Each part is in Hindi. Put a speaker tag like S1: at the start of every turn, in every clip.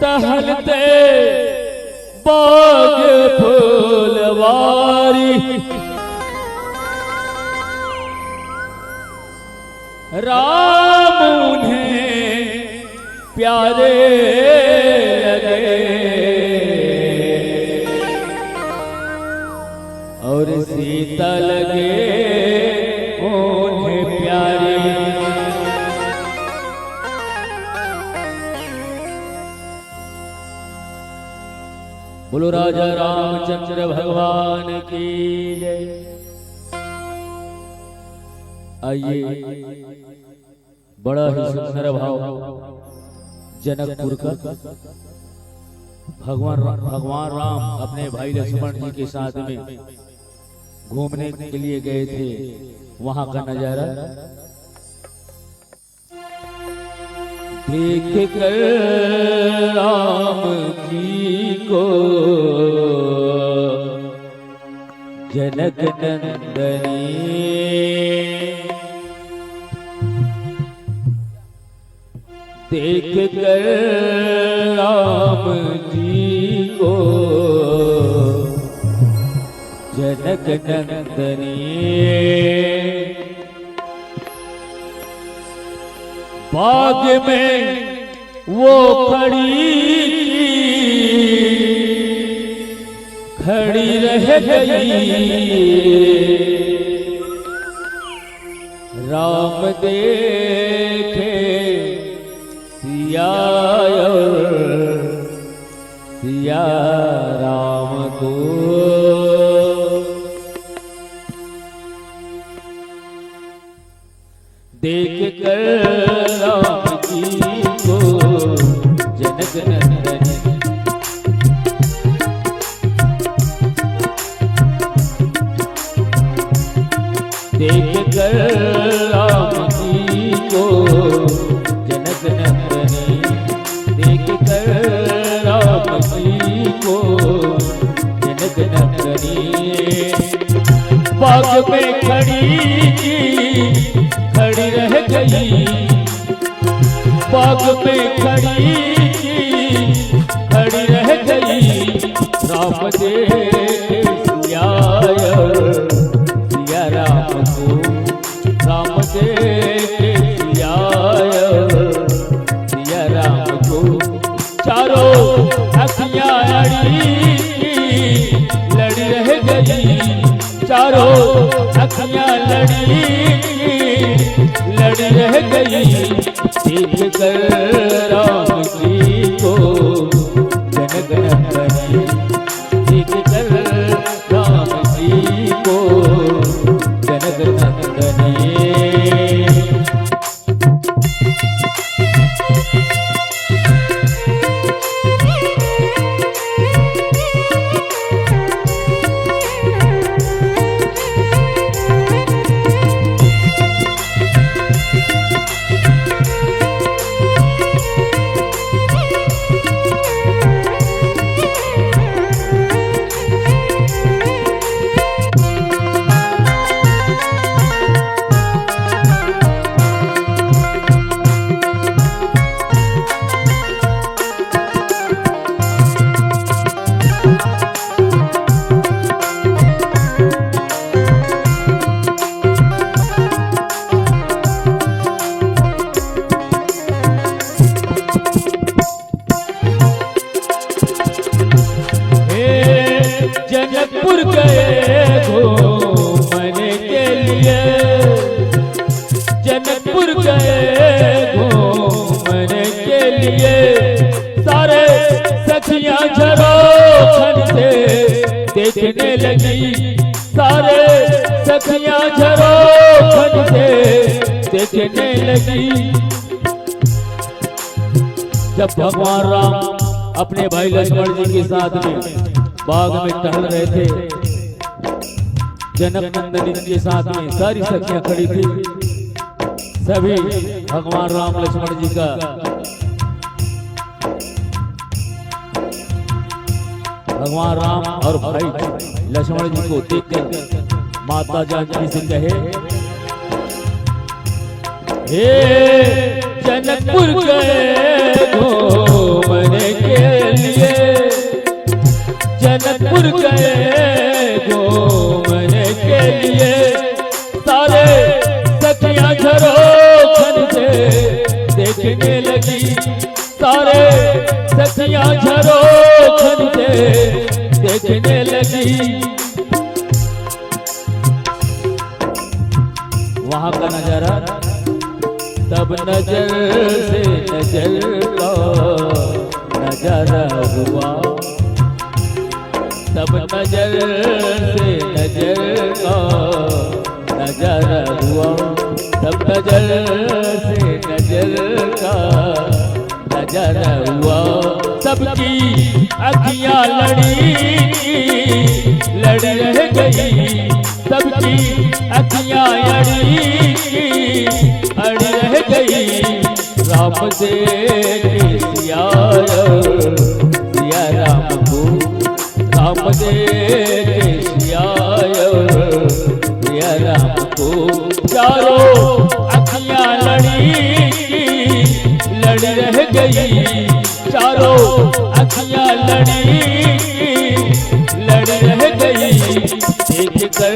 S1: टहलते बाग फूलवारी राम उन्हें प्यारे लगे और सीता लगे उन्हें प्यारे। बोलो राजा रामचंद्र भगवान की जय। आइए बड़ा ही सुंदर भाव जनकपुर का भगवान राम अपने भाई लक्ष्मण जी के साथ में घूमने के लिए गए थे, वहां का नजारा देख कर राम जी को जनक नंदनी देख कर राम जी को जनक नंदनी बाग में वो खड़ी रह गई राम देखे सिया राम को देख कर राम जी को जनक नंदनी देख कर राम जी को जनक नंदनी देख कर राम जी को जनक नंदनी बाग में खड़ी रह गई बाग में खड़ी रह गई राम देखे सिया राम को राम देखे सिया राम को चारों अखियां लड़ी रह गई चारों अखियां लड़ी रह गई देख कर राम जी को जनक नंदनी देख कर राम जी को जनक नंदनी। जनकपुर गए घूमने के लिए जनकपुर गए घूमने के लिए सारे सखियां झरोखन से देखने लगी सारे सखियां झरोखन से देखने लगी। जब भगवान राम अपने भाई लक्ष्मण जी के साथ में बाग में टहल रहे थे, जनक नंदनी के साथ में सारी सखियां खड़ी थी। सभी भगवान राम लक्ष्मण जी का भगवान राम और भाई लक्ष्मण जी को देखकर माता जानकी से कहे, हे जनकपुर गए घूमने के जयपुर गए घूमने के लिए, सारे सखियां झरोखन से देखने लगी, सारे सखियां झरोखन से देखने लगी। वहां का नजारा तब नजर से नजर का नजारा हुआ, तब नजर से नजर का नजारा हुआ, तब नजर से नजर का नजारा हुआ। सबकी अखियां लड़ी रह गई, सबकी अखियां अड़ी रह गई। राम से सिया राम को, राम से सिया राम को। चारों अखियां लड़ी रह गई, चारों अखियां लड़ी रह गई। देख कर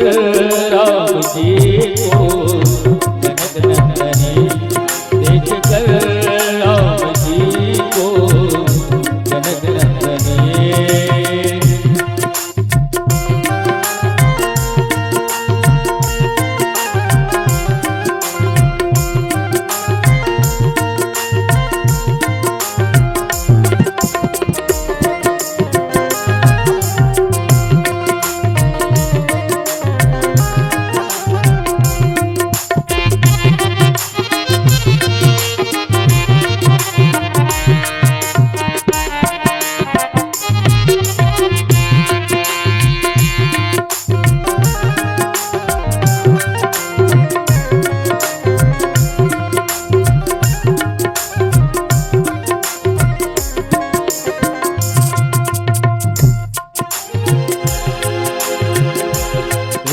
S1: राम जी को जनक नंदनी, देख कर राम जी को जनक नंदनी।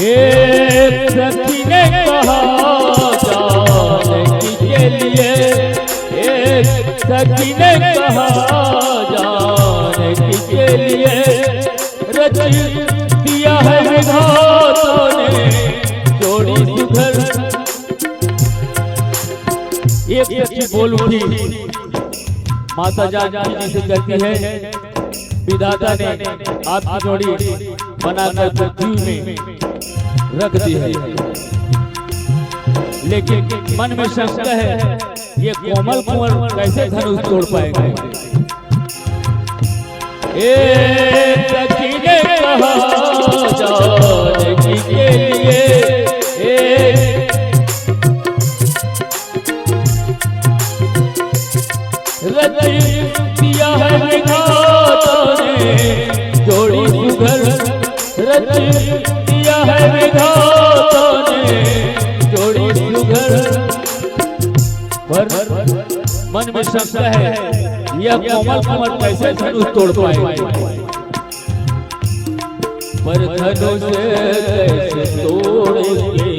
S1: एक सखी ने कहा जानकी के लिए, एक सखी ने कहा जानकी के लिए, रच दिया है विधाता ने जोड़ी सुधर। एक सखी बोल उठी, माता जानकी जी से कहती है विधाता ने आपकी जोड़ी बनाकर पृथ्वी में रख दी है, लेकिन मन में शंका है ये कोमल कुंवर कैसे धनुष तोड़ पाएंगे। एक सखी ने कहा जानकी के लिए, रच दिया है विधाता ने जोड़ी सुधर, रच दिया है विधाता ने जोड़ी सुधर। पर मन में शंका है यह कोमल कुंवर कैसे धनुष तोड़ पाएंगे। पर धनुष कैसे तोड़ेंगे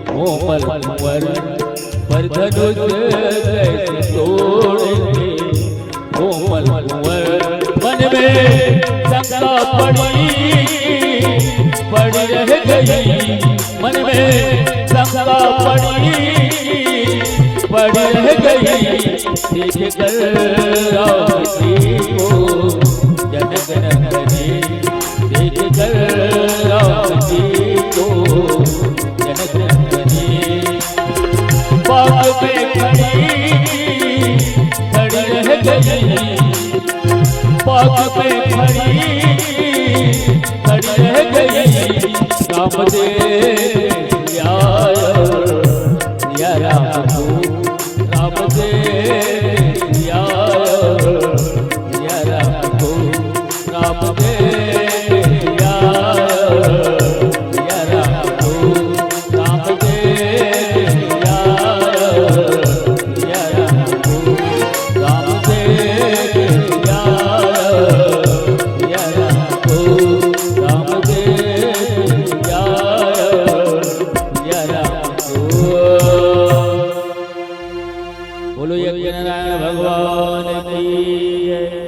S1: कोमल कुंवर, पर धनुष कैसे तोड़ेंगे कोमल कुंवर। मन में शंका पड़ी रह गई, मन में शंका पड़ी रह गई। देख कर राम जी को जनक नंदनी, देख कर राम जी को जनक नंदनी। बाग में खड़ी रह गई, बाग में खड़ी रह गई। राम दे राम को, राम दे राम को, राम दे राम को, राम दे राम को, राम दे बोलो यज्ञ नारायण भगवान की।